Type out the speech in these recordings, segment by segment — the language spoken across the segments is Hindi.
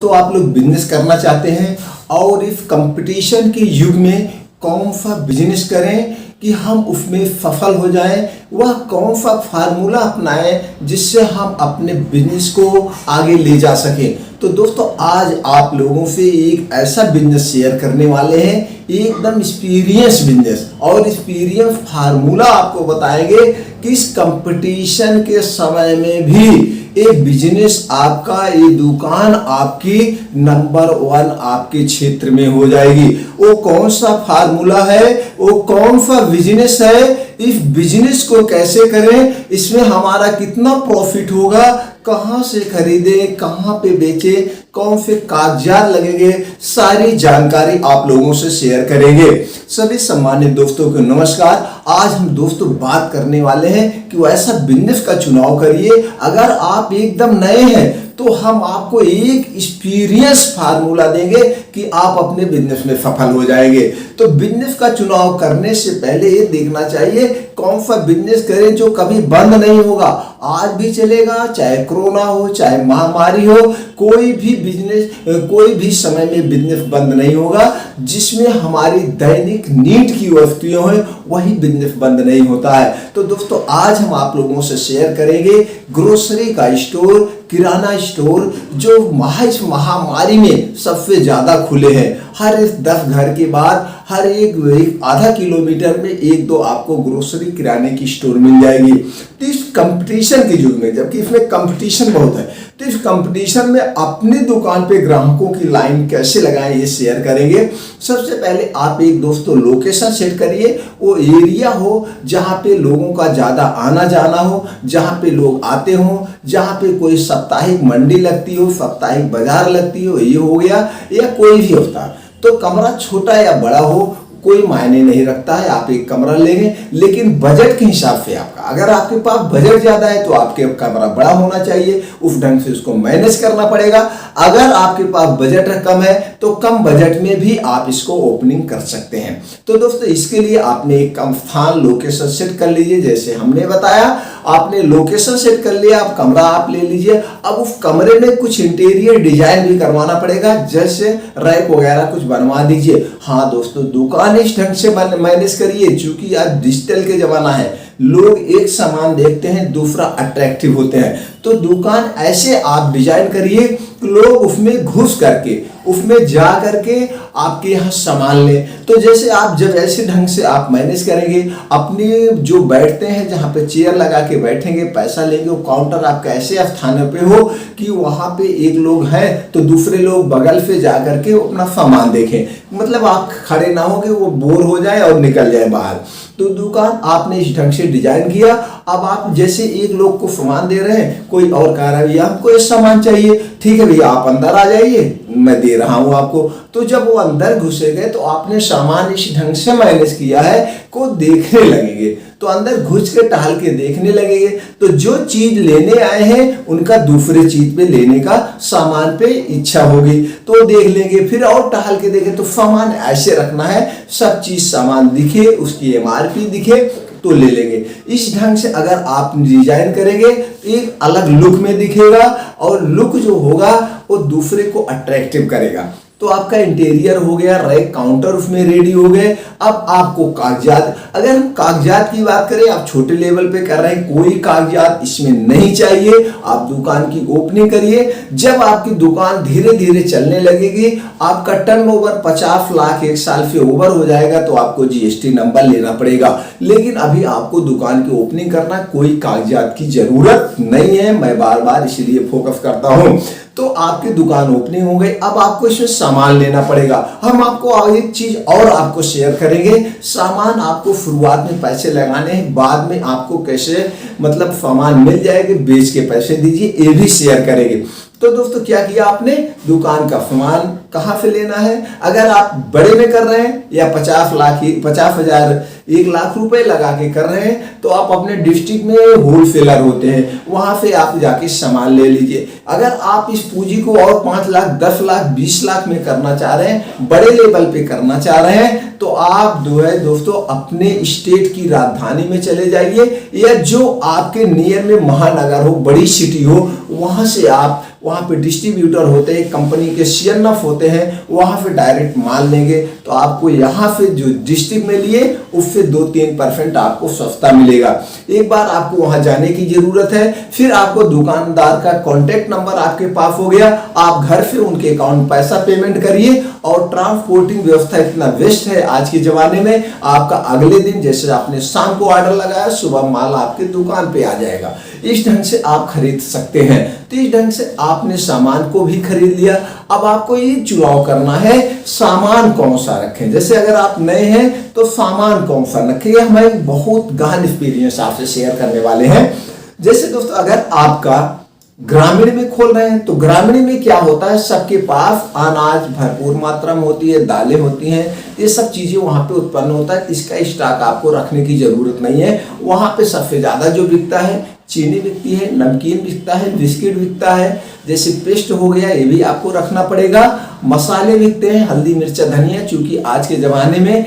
तो आप लोग बिजनेस करना चाहते हैं और इस कंपटीशन के युग में कौन सा बिजनेस करें कि हम उसमें सफल हो जाएं, वह कौन सा फार्मूला अपनाएं जिससे हम अपने बिजनेस को आगे ले जा सकें। तो दोस्तों आज आप लोगों से एक ऐसा बिजनेस शेयर करने वाले हैं, एकदम एक्सपीरियंस बिजनेस और एक्सपीरियंस फार्मूला आपको बताएंगे कि इस कंपटीशन के समय में भी ये बिजनेस आपका, ये दुकान आपकी नंबर 1 आपके क्षेत्र में हो जाएगी। वो कौन सा फार्मूला है, वो कौन सा बिजनेस है, इस बिजनेस को कैसे करें, इसमें हमारा कितना प्रॉफिट होगा, कहां से खरीदें, कहां पे बेचें, कौन से कागजात लगेंगे, सारी जानकारी आप लोगों से शेयर करेंगे। सभी सम्मानित दोस्तों को नमस्कार। आज हम दोस्तों बात करने वाले हैं कि वैसा बिजनेस का चुनाव करिए। अगर आप एकदम नए हैं तो हम आपको एक एक्सपीरियंस फार्मूला देंगे कि आप अपने बिजनेस में सफल हो जाएंगे। तो बिजनेस का चुनाव करने से पहले ये देखना चाहिए कौन सा बिजनेस करें जो कभी बंद नहीं होगा, आज भी चलेगा, चाहे कोरोना हो, चाहे महामारी हो, कोई भी बिजनेस, कोई भी समय में बिजनेस बंद नहीं होगा। जिसमें हमारी दैनिक नीड की वस्तुएं हैं वही बिजनेस बंद नहीं होता है। तो दोस्तों आज हम आप लोगों से शेयर करेंगे ग्रोसरी का स्टोर, किराना स्टोर जो महामारी में सबसे ज्यादा खुले हैं। हर 10 घर के बाद हर एक आधा किलोमीटर में एक दो आपको ग्रोसरी किराने की स्टोर मिल जाएगी। तो इस कंपटीशन के युग में, जबकि इसमें कंपटीशन बहुत है, तो इस कंपटीशन में अपनी दुकान पे ग्राहकों की लाइन कैसे लगाएं ये शेयर करेंगे। सबसे पहले आप एक दोस्तों लोकेशन सेट करिए, वो एरिया हो जहाँ पे लोगों का ज़्यादा आना जाना हो, जहाँ पे लोग आते हों, जहाँ पे कोई साप्ताहिक मंडी लगती हो, साप्ताहिक बाजार लगती हो, ये हो गया, या कोई भी होता है। तो कमरा छोटा या बड़ा हो कोई मायने नहीं रखता है, आप एक कमरा लेंगे, लेकिन बजट के हिसाब से आपका, अगर आपके पास बजट ज्यादा है तो आपके कमरा बड़ा होना चाहिए, उस ढंग से उसको मैनेज करना पड़ेगा। अगर आपके पास बजट कम है तो कम बजट में भी आप इसको ओपनिंग कर सकते हैं। तो दोस्तों इसके लिए आपने एक कम स्थान लोकेशन सेट कर लीजिए, जैसे हमने बताया आपने लोकेशन सेट कर लिया, आप कमरा आप ले लीजिए। अब उस कमरे में कुछ इंटीरियर डिजाइन भी करवाना पड़ेगा, जैसे रैक वगैरह कुछ बनवा दीजिए। हाँ दोस्तों दुकान इस ढंग से मैनेज करिए, चूंकि आज डिजिटल के जमाना है, लोग एक सामान देखते हैं दूसरा अट्रैक्टिव होते हैं। तो दुकान ऐसे आप डिजाइन करिए लोग उसमें घुस करके, उसमें जा करके आपके यहाँ सामान लें। तो जैसे आप जब ऐसे ढंग से आप मैनेज करेंगे, अपने जो बैठते हैं जहाँ पे चेयर लगा के बैठेंगे, पैसा लेंगे, वो काउंटर आपका ऐसे स्थान पे हो कि वहाँ पे एक लोग हैं तो दूसरे लोग बगल से जा करके अपना सामान देखें, मतलब आप खड़े ना हो कि वो बोर हो जाए और निकल जाए बाहर। तो दुकान आपने इस ढंग से डिजाइन किया। अब आप जैसे एक लोग को सामान दे रहे हैं, कोई और कह रहा है भैया हमको ये सामान चाहिए, ठीक है भैया आप अंदर आ जाइए, मैं दे रहा हूं आपको। तो जब वो अंदर घुसे गए तो आपने सामान इस ढंग से मैनेज किया है को देखने लगेंगे, तो अंदर घुस के टहल के देखने लगेंगे, तो जो चीज लेने आए हैं उनका दूसरे चीज पे लेने का सामान पे इच्छा होगी, तो देख लेंगे, फिर और टहल के देखें। तो सामान ऐसे रखना है, सब चीज सामान दिखे, उसकी एमआरपी दिखे तो ले लेंगे। इस ढंग से अगर आप डिजाइन करेंगे तो एक अलग लुक में दिखेगा, और लुक जो होगा वो दूसरे को अट्रैक्टिव करेगा। तो आपका इंटीरियर हो गया, रैक काउंटर उसमें रेडी हो गए। अब आपको कागजात, अगर हम कागजात की बात करें, आप छोटे लेवल पे कर रहे हैं, कोई कागजात इसमें नहीं चाहिए, आप दुकान की ओपनिंग करिए। जब आपकी दुकान धीरे धीरे चलने लगेगी, आपका टर्नओवर 50 लाख एक साल से ओवर हो जाएगा, तो आपको जीएसटी नंबर लेना पड़ेगा। लेकिन अभी आपको दुकान की ओपनिंग करना, कोई कागजात की जरूरत नहीं है, मैं बार बार इसलिए फोकस करता हूं। तो आपकी दुकान ओपनिंग हो गई, अब आपको इसमें सामान लेना पड़ेगा। हम आपको एक चीज और आपको शेयर करेंगे, सामान आपको शुरुआत में पैसे लगाने हैं, बाद में आपको कैसे मतलब सामान मिल जाएगा, बेच के पैसे दीजिए, ये भी शेयर करेंगे। तो दोस्तों क्या किया आपने, दुकान का सामान कहाँ से लेना है, अगर आप बड़े में कर रहे हैं या 50,000 1 लाख रुपए लगा के कर रहे हैं, तो आप अपने डिस्ट्रिक्ट में होलसेलर होते हैं, वहां से आप जाके सामान ले लीजिए। अगर आप इस पूंजी को और 5 लाख 10 लाख 20 लाख में करना चाह रहे हैं, बड़े लेवल पे करना चाह रहे हैं, तो आप जो है दोस्तों अपने स्टेट की राजधानी में चले जाइए, या जो आपके नियर में महानगर हो, बड़ी सिटी हो, वहां से आप वहाँ पे डिस्ट्रीब्यूटर होते हैं, कंपनी के सीएनएफ होते हैं, वहाँ पे डायरेक्ट माल लेंगे तो आपको यहाँ पे जो डिस्ट्रिक्ट में लिए उससे 2-3% आपको सस्ता मिलेगा। एक बार आपको वहाँ जाने की जरूरत है, फिर आपको दुकानदार का कॉन्टेक्ट नंबर आपके पास हो गया, आप घर से उनके अकाउंट पैसा पेमेंट करिए। और ट्रांसपोर्टिंग व्यवस्था इतना बेस्ट है आज के जमाने में, आपका अगले दिन जैसे आपने शाम को ऑर्डर लगाया, सुबह माल आपके दुकान पे आ जाएगा। इस ढंग से आप खरीद सकते हैं। तो इस ढंग से आपने सामान को भी खरीद लिया। अब आपको ये चुनाव करना है सामान कौन सा रखें। जैसे अगर आप नए हैं तो सामान कौन सा रखें, ये हमारे बहुत गहन एक्सपीरियंस आपसे शेयर करने वाले हैं। जैसे दोस्तों अगर आपका ग्रामीण में खोल रहे हैं तो ग्रामीण में क्या होता है, सबके पास अनाज भरपूर मात्रा में होती है, दालें होती हैं, ये सब चीजें वहां पे उत्पन्न होता है। इसका स्टॉक आपको रखने की जरूरत नहीं है। वहां पे सबसे ज्यादा जो बिकता है चीनी बिकती है, नमकीन बिकता है, बिस्किट बिकता है, जैसे पेस्ट हो गया ये भी आपको रखना पड़ेगा। मसाले बिकते हैं, हल्दी मिर्चा धनिया, क्योंकि आज के ज़माने में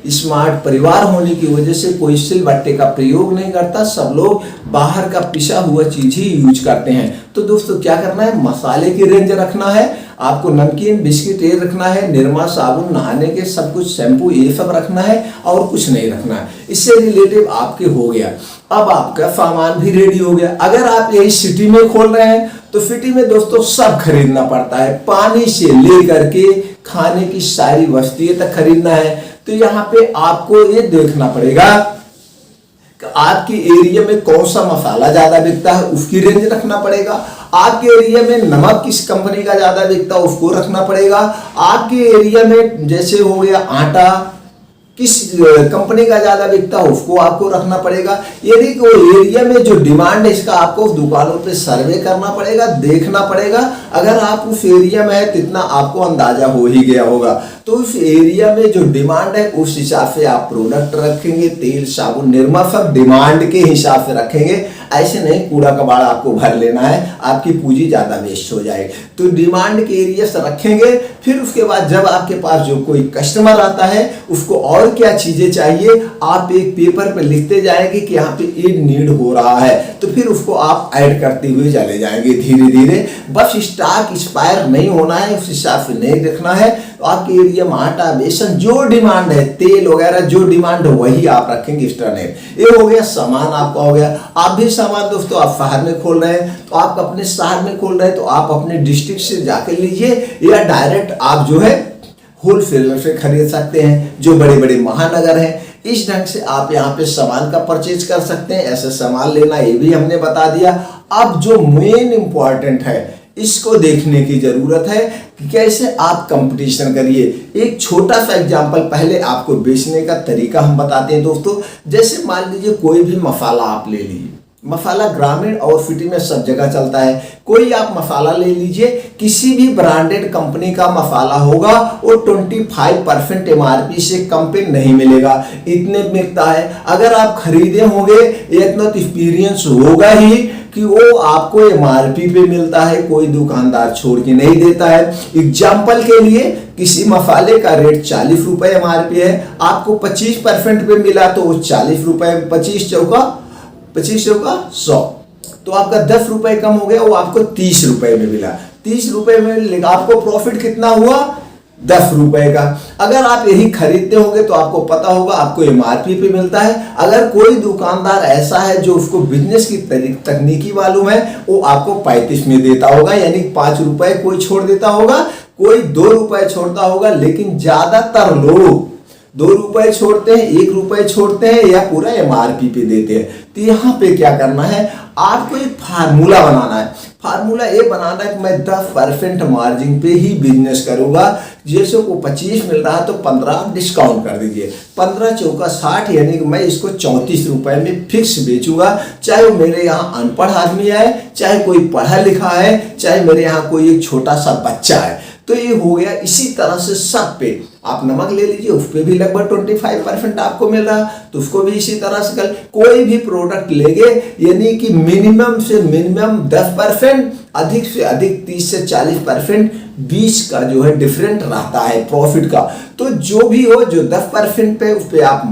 स्मार्ट परिवार होने की वजह से कोई सिलबट्टे का प्रयोग नहीं करता, सब लोग बाहर का पिसा हुआ चीज़ ही यूज करते हैं। तो दोस्तों क्या करना है, मसाले की रेंज रखना है आपको, नमकीन बिस्किट ये रखना है, निरमा साबुन नहाने के सब कुछ, शैम्पू ये सब रखना है और कुछ नहीं रखना है। इससे रिलेटिव आपके हो गया। अब आपका सामान भी रेडी हो गया। अगर आप यही सिटी में खोल रहे हैं तो सिटी में दोस्तों सब खरीदना पड़ता है, पानी से लेकर के खाने की सारी वस्तुएं तक खरीदना है। तो यहाँ पे आपको ये देखना पड़ेगा कि आपके एरिया में कौन सा मसाला ज्यादा बिकता है, उसकी रेंज रखना पड़ेगा। आपके एरिया में नमक किस कंपनी का ज्यादा बिकता है उसको रखना पड़ेगा। आपके एरिया में जैसे हो गया आटा किस कंपनी का ज्यादा बिकता है उसको आपको रखना पड़ेगा। यदि कोई एरिया में जो डिमांड है इसका आपको उस दुकानों पे सर्वे करना पड़ेगा, देखना पड़ेगा। अगर आप उस एरिया में है तो इतना आपको अंदाजा हो ही गया होगा। तो उस एरिया में जो डिमांड है उस हिसाब से आप प्रोडक्ट रखेंगे, तेल साबुन निरमा सब डिमांड के हिसाब से रखेंगे। ऐसे नहीं कूड़ा कबाड़ आपको भर लेना है, आपकी पूंजी ज्यादा वेस्ट हो जाएगी। तो डिमांड के एरिया से रखेंगे। फिर उसके बाद जब आपके पास जो कोई कस्टमर आता है उसको और क्या चीजें चाहिए आप एक पेपर पे लिखते जाएंगे कि यहाँ पे ये नीड हो रहा है, तो फिर उसको आप ऐड करते हुए चले जाएंगे धीरे धीरे। बस स्टॉक एक्सपायर नहीं होना है, उस हिसाब से नहीं रखना है। तो आपके एरिया में आटा बेसन जो डिमांड है, तेल वगैरह जो डिमांड है वही आप रखेंगे एक्स्ट्रानेट। ये हो गया सामान आपका हो गया। आप भी सामान दोस्तों आप शहर में खोल रहे हैं तो आप अपने शहर में खोल रहे हैं तो आप अपने डिस्ट्रिक्ट से जाके लीजिए, या डायरेक्ट आप जो है होलसेलर से खरीद सकते हैं जो बड़े बड़े महानगर हैं। इस ढंग से आप यहाँ पे सामान का परचेज कर सकते हैं। ऐसे सामान लेना ये भी हमने बता दिया। अब जो मेन इंपॉर्टेंट है इसको देखने की जरूरत है कि कैसे आप कंपटीशन करिए। एक छोटा सा एग्जांपल पहले आपको बेचने का तरीका हम बताते हैं दोस्तों। जैसे मान लीजिए कोई भी मसाला आप ले लीजिए, मसाला ग्रामीण और सिटी में सब जगह चलता है। कोई आप मसाला ले लीजिए, किसी भी ब्रांडेड कंपनी का मसाला होगा वो 25% MRP से कम पे नहीं मिलेगा, इतने मिलता है। अगर आप खरीदे होंगे इतना तो एक्सपीरियंस होगा ही कि वो आपको MRP पे मिलता है, कोई दुकानदार छोड़ के नहीं देता है। एग्जाम्पल के लिए किसी मसाले का रेट 40 रुपए MRP है, आपको 25% पे मिला तो वो 40 रुपए, 25 चौका 100, तो आपका 10 रुपए कम हो गया, वो आपको 30 रुपए में मिला। 30 रुपए में आपको प्रॉफिट कितना हुआ, 10 रुपए का। अगर आप यही खरीदते होंगे तो आपको पता होगा आपको MRP पे मिलता है। अगर कोई दुकानदार ऐसा है जो उसको बिजनेस की तकनीकी मालूम है वो आपको 35 में देता होगा, यानी 5 रुपए कोई छोड़ देता होगा, कोई 2 रुपए छोड़ता होगा। लेकिन ज्यादातर लोग 2 रुपए छोड़ते हैं, 1 रुपए छोड़ते हैं या पूरा MRP पे देते हैं। तो यहाँ पे क्या करना है, आपको एक फार्मूला बनाना है। फार्मूला ये बनाना है कि मैं 10% मार्जिन पे ही बिजनेस करूंगा। जैसे को 25 मिल रहा है तो 15 डिस्काउंट कर दीजिए, 15 चौका 60, यानी कि मैं इसको 34 रुपए में फिक्स बेचूंगा। चाहे वो मेरे यहाँ अनपढ़ आदमी है, चाहे कोई पढ़ा लिखा है, चाहे मेरे यहाँ कोई एक छोटा सा बच्चा है। तो ये हो गया। इसी तरह से सब पे आप नमक ले लीजिए, उस पर भी लगभग 25% आपको मिल रहा, तो उसको भी इसी तरह से कोई भी प्रोडक्ट लेंगे यानी कि मिनिमम से मिनिमम 10% अधिक से अधिक 30 से 40% बीच का जो है डिफरेंट रहता है प्रॉफिट का। तो जो भी हो, जो 10% पे उस पर आप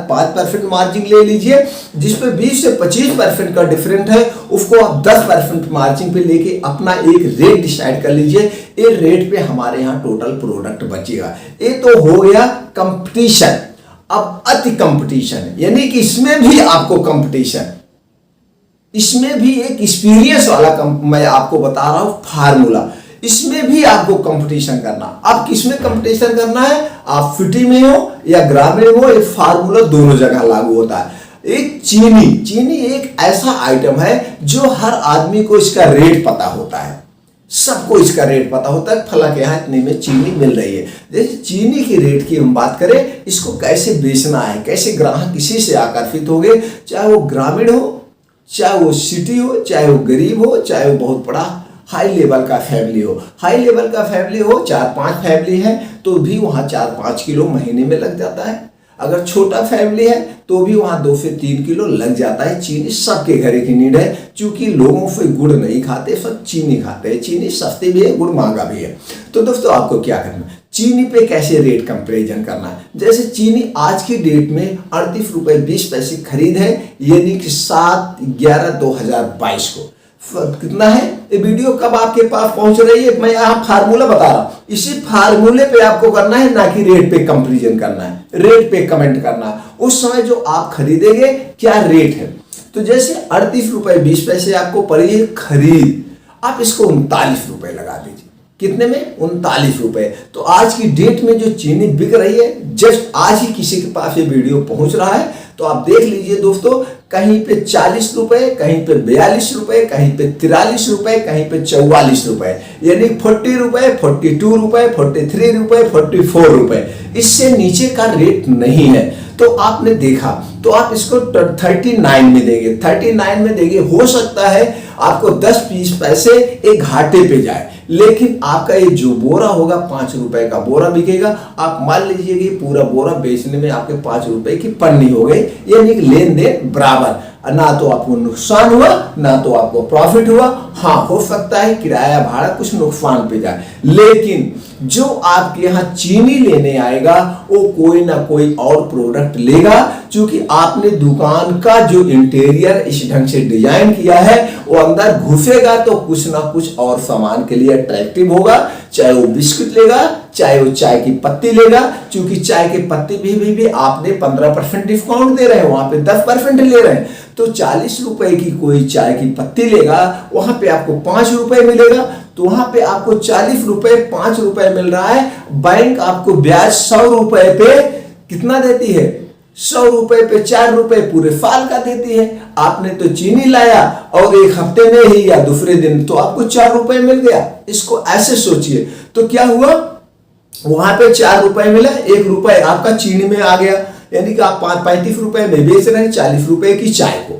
5% मार्जिन ले लीजिए, जिस पे 20 से 25% का डिफरेंट है उसको आप 10% मार्जिन पे लेके अपना एक रेट डिसाइड कर लीजिए। ये रेट पे हमारे यहाँ टोटल प्रोडक्ट बचेगा। ये तो हो गया कंपटीशन। अब अति कंपटीशन, यानी कि इसमें भी आपको कंपटीशन, इसमें भी एक एक्सपीरियंस वाला मैं आपको बता रहा हूं फार्मूला, इसमें भी आपको कंपटीशन करना। अब किसमें कंपटीशन करना है, आप सिटी में हो या ग्रामीण हो, एक फार्मूला दोनों जगह लागू होता है। एक चीनी एक ऐसा आइटम है जो हर आदमी को इसका रेट पता होता है, सबको इसका रेट पता होता है, फला के यहाँ इतने में चीनी मिल रही है। जैसे चीनी की रेट की हम बात करें, इसको कैसे बेचना है, कैसे ग्राहक किसी से आकर्षित हो गए, चाहे वो ग्रामीण हो, चाहे वो सिटी हो, चाहे वो गरीब हो, चाहे वो बहुत बड़ा हाई लेवल का फैमिली हो। हाई लेवल का फैमिली हो, 4-5 फैमिली है तो भी वहाँ 4-5 किलो महीने में लग जाता है। अगर छोटा फैमिली है तो भी वहाँ 2 से 3 किलो लग जाता है। चीनी सबके घर की नीड है, क्योंकि लोगों से गुड़ नहीं खाते, सब चीनी खाते हैं। चीनी सस्ती भी है, गुड़ महंगा भी है। तो दोस्तों आपको क्या करना है, चीनी पे कैसे रेट कंपेरिजन करना है। जैसे चीनी आज की डेट में 38 रुपये 20 पैसे खरीद है, यानी कि 7/11/2022 को कितना है। ये वीडियो कब आपके पास पहुंच रही है, मैं यहाँ फार्मूला बता रहा हूँ, इसी फार्मूले पे आपको करना है, ना कि रेट पे कंपैरिजन करना है, रेट पे कमेंट करना है। उस समय जो आप खरीदेंगे क्या रेट है। तो जैसे 38 रुपये 20 पैसे आपको पड़ी है खरीद, आप इसको 39 रुपये लगा दीजिए। कितने में, 39 रुपये। तो आज की डेट में जो चीनी बिक रही है, जस्ट आज ही किसी के पास ये वीडियो पहुंच रहा है, तो आप देख लीजिए दोस्तों, कहीं पे 40 रुपए, कहीं पे 42 रुपए, कहीं पे 43 रुपए, कहीं पे 44 रुपए, यानी 40 रुपए, 42 रुपए, 43 रुपए, 44 रुपए, इससे नीचे का रेट नहीं है। तो आपने देखा, तो आप इसको 39 में देंगे, 39 में देंगे। हो सकता है आपको 10-20 पैसे एक घाटे पे जाए, लेकिन आपका ये जो बोरा होगा 5 रुपए का बोरा बिकेगा। आप मान लीजिए कि पूरा बोरा बेचने में आपके 5 रुपए की पन्नी हो गई, यानी कि लेन देन बराबर, ना तो आपको नुकसान हुआ ना तो आपको प्रॉफिट हुआ। हाँ, हो सकता है किराया भाड़ा कुछ नुकसान पे जाए, लेकिन जो आपके यहाँ चीनी लेने आएगा वो कोई ना कोई और प्रोडक्ट लेगा, क्योंकि आपने दुकान का जो इंटीरियर इस ढंग से डिजाइन किया है, वो अंदर घुसेगा तो कुछ ना कुछ और सामान के लिए अट्रैक्टिव होगा। चाहे वो बिस्कुट लेगा, चाहे वो चाय की पत्ती लेगा, क्योंकि चाय की पत्ती भी आपने 15% डिस्काउंट दे रहे हैं, वहां पे 10% ले रहे हैं। तो 40 रुपए की कोई चाय की पत्ती लेगा, वहां पे आपको 5 रुपए मिलेगा। तो वहां पे आपको 40 रुपए 5 रुपए मिल रहा है। बैंक आपको ब्याज 100 रुपए पे कितना देती है, 100 रुपए पे 4 रुपए पूरे साल का देती है। आपने तो चीनी लाया और एक हफ्ते में ही या दूसरे दिन तो आपको 4 रुपए मिल गया। इसको ऐसे सोचिए, तो क्या हुआ, वहां पे 4 रुपए मिला, 1 रुपए आपका चीनी में आ गया, यानी कि आप 35 रुपए में बेच रहे हैं 40 रुपए की चाय को।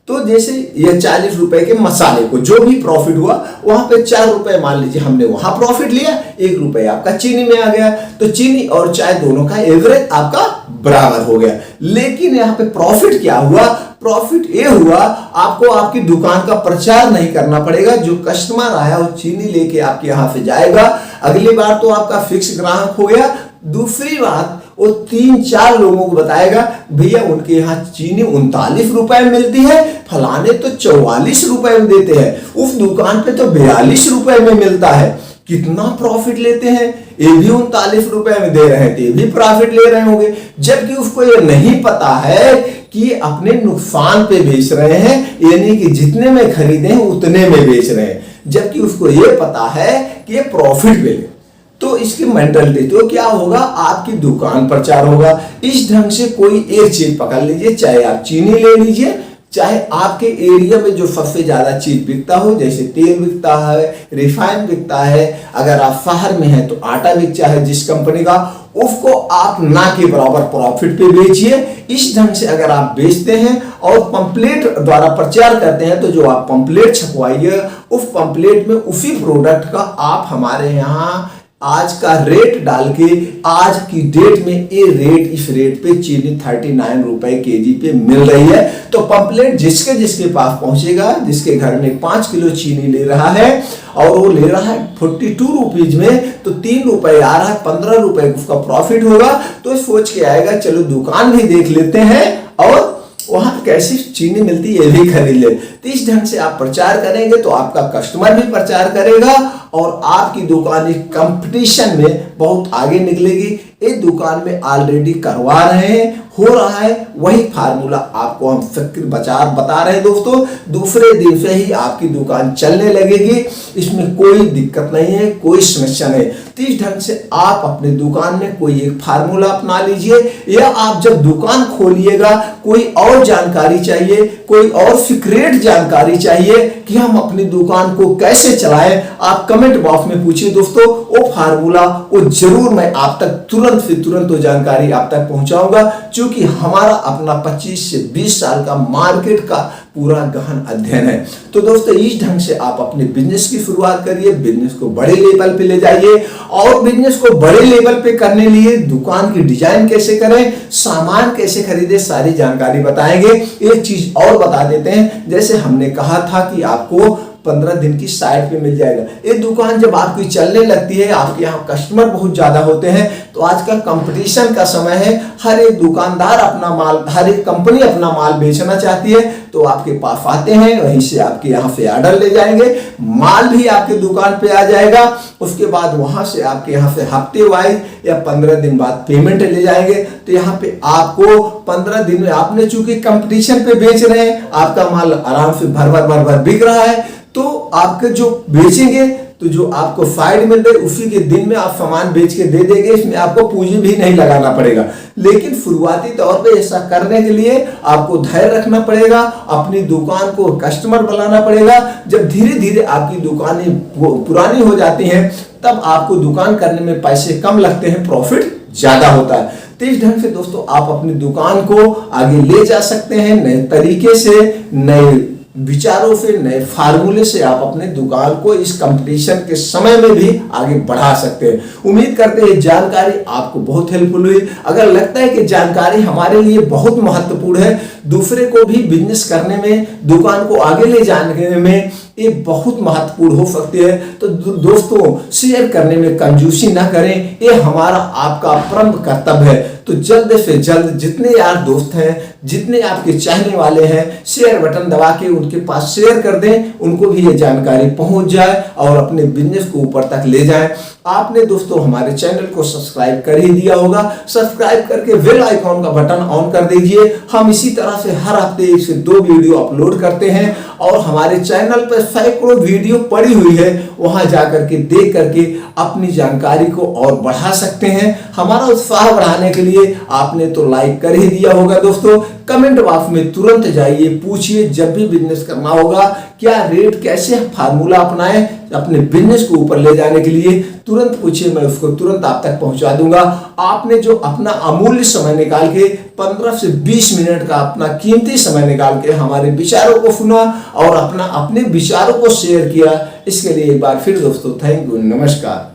तो जैसे ये 40 रुपए के मसाले को जो भी प्रॉफिट हुआ, वहां पे 4 रुपए मान लीजिए हमने वहां प्रॉफिट लिया, 1 रुपए आपका चीनी में आ गया। तो चीनी और चाय दोनों का एवरेज आपका बराबर हो गया। लेकिन यहाँ पे प्रॉफिट क्या हुआ, प्रॉफिट ये हुआ, आपको आपकी दुकान का प्रचार नहीं करना पड़ेगा। जो कस्टमर आया वो चीनी लेके आपके यहाँ से जाएगा, अगली बार तो आपका फिक्स ग्राहक हो गया। दूसरी बात, वो 3-4 लोगों को बताएगा, भैया उनके यहाँ चीनी 39 रुपए में मिलती है, फलाने तो 44 रुपए में देते हैं, उस दुकान पे तो 42 रुपए में मिलता है। कितना प्रॉफिट लेते हैं, ये भी 39 रुपए में दे रहे हैं, ये भी प्रॉफिट ले रहे होंगे। जबकि उसको ये नहीं पता है कि अपने नुकसान पे बेच रहे हैं, यानी कि जितने में खरीदे हैं उतने में बेच रहे हैं। जबकि उसको ये पता है कि ये प्रॉफिट पे। तो इसकी मेंटालिटी, तो क्या होगा, आपकी दुकान प्रचार होगा। इस ढंग से कोई एक चीज पकड़ लीजिए, चाहे आप चीनी ले लीजिए, चाहे आपके एरिया में जो सबसे ज्यादा चीज बिकता हो, जैसे तेल बिकता है, रिफाइन बिकता है, अगर आप शहर में हैं तो आटा बिकता है जिस कंपनी का, उसको आप ना के बराबर प्रॉफिट पे बेचिए। इस ढंग से अगर आप बेचते हैं और पंपलेट द्वारा प्रचार करते हैं, तो जो आप पंपलेट छपवाइए, उस पंपलेट में उसी प्रोडक्ट का आप हमारे यहाँ आज का रेट डाल के आज की डेट में ये रेट, इस रेट पे चीनी 39 रुपए केजी पे मिल रही है। तो पंपलेट जिसके जिसके पास पहुंचेगा, जिसके घर में 5 किलो चीनी ले रहा है और वो ले रहा है 42 रुपीज में, तो 3 रुपए आ रहा है, 15 रुपए उसका प्रॉफिट होगा। तो सोच के आएगा चलो दुकान भी देख लेते हैं और वहां कैसी चीनी मिलती है ये भी खरीद ले। तो इस ढंग से आप प्रचार करेंगे तो आपका कस्टमर भी प्रचार करेगा और आपकी दुकान एक कंपटीशन में बहुत आगे निकलेगी। इस दुकान में ऑलरेडी करवा रहे हैं, हो रहा है, वही फार्मूला आपको हम बता रहे हैं दोस्तों। दूसरे दिन से ही आपकी दुकान चलने लगेगी, इसमें कोई दिक्कत नहीं है, कोई समस्या नहीं। तो इस ढंग से आप अपने दुकान में कोई एक फार्मूला अपना लीजिए, या आप जब दुकान खोलिएगा कोई और जानकारी चाहिए, कोई और सीक्रेट जानकारी चाहिए कि हम अपनी दुकान को कैसे चलाएं, आप कमेंट बॉक्स में पूछिए दोस्तों। वो फार्मूला वो जरूर मैं आप तक तुरंत से तुरंत वो जानकारी आप तक पहुंचाऊंगा, क्योंकि हमारा अपना 25 से 20 साल का मार्केट का पूरा गहन अध्ययन है। तो दोस्तों इस ढंग से आप अपने बिजनेस की शुरुआत करिए, बिजनेस को बड़े लेवल पे ले जाइए। और बिजनेस को बड़े लेवल पे करने लिए दुकान की डिजाइन कैसे करें, सामान कैसे खरीदे, सारी जानकारी बताएंगे। एक चीज और बता देते हैं, जैसे हमने कहा था कि आपको 15 दिन की साइट पे मिल जाएगा। ये दुकान जब आपकी चलने लगती है, आपके यहाँ कस्टमर बहुत ज्यादा होते हैं, तो आजकल कंपटीशन का समय है, हर एक दुकानदार अपना माल, हर एक कंपनी अपना माल बेचना चाहती है, तो आपके पास आते हैं, वहीं से आपके यहाँ से ऑर्डर ले जाएंगे, माल भी आपकी दुकान पे आ जाएगा। उसके बाद वहां से आपके यहाँ से हफ्ते वाइज या 15 दिन बाद पेमेंट ले जाएंगे। तो यहाँ पे आपको 15 दिन में, आपने चूंकि कंपटीशन पे बेच रहे हैं, आपका माल आराम से भर भर बिक रहा है, तो आपके जो बेचेंगे तो जो आपको फायदा मिल रही है उसी के दिन में आप सामान बेच के दे देंगे, इसमें आपको पूंजी भी नहीं लगाना पड़ेगा। लेकिन शुरुआती तौर पे ऐसा करने के लिए आपको धैर्य रखना पड़ेगा, अपनी दुकान को कस्टमर बनाना पड़ेगा। जब धीरे धीरे आपकी दुकानें पुरानी हो जाती हैं, तब आपको दुकान करने में पैसे कम लगते हैं, प्रॉफिट ज्यादा होता है। तो इस ढंग से दोस्तों आप अपनी दुकान को आगे ले जा सकते हैं, नए तरीके से, नए विचारों से, नए फार्मूले से आप अपने दुकान को इस कंपटीशन के समय में भी आगे बढ़ा सकते हैं। उम्मीद करते हैं जानकारी आपको बहुत हेल्पफुल हुई। अगर लगता है कि जानकारी हमारे लिए बहुत महत्वपूर्ण है, दूसरे को भी बिजनेस करने में, दुकान को आगे ले जाने में ये बहुत महत्वपूर्ण हो सकती है, तो दोस्तों शेयर करने में कंजूसी ना करें, ये हमारा आपका परम कर्तव्य है। तो जल्द से जल्द जितने यार दोस्त हैं, जितने आपके चाहने वाले हैं, शेयर बटन दबा के उनके पास शेयर कर दें, उनको भी ये जानकारी पहुंच जाए और अपने बिजनेस को ऊपर तक ले जाएं। आपने दोस्तों हमारे चैनल को सब्सक्राइब कर ही दिया होगा, सब्सक्राइब करके बेल आइकॉन का बटन ऑन कर दीजिए। हम इसी तरह से हर हफ्ते 1 से 2 वीडियो अपलोड करते हैं और हमारे चैनल पर सैकड़ों वीडियो पड़ी हुई है, वहां जाकर के देख करके अपनी जानकारी को और बढ़ा सकते हैं। हमारा उत्साह बढ़ाने के लिए आपने तो लाइक कर ही दिया होगा दोस्तों। कमेंट बॉक्स में तुरंत जाइए, पूछिए, जब भी बिजनेस करना होगा क्या रेट, कैसे फार्मूला अपनाएं अपने बिजनेस को ऊपर ले जाने के लिए, तुरंत पूछिए, मैं उसको तुरंत आप तक पहुंचा दूंगा। आपने जो अपना अमूल्य समय निकाल के 15 से 20 मिनट का अपना कीमती समय निकाल के हमारे विचारों को सुना और अपने विचारों को शेयर किया, इसके लिए एक बार फिर दोस्तों थैंक यू, नमस्कार।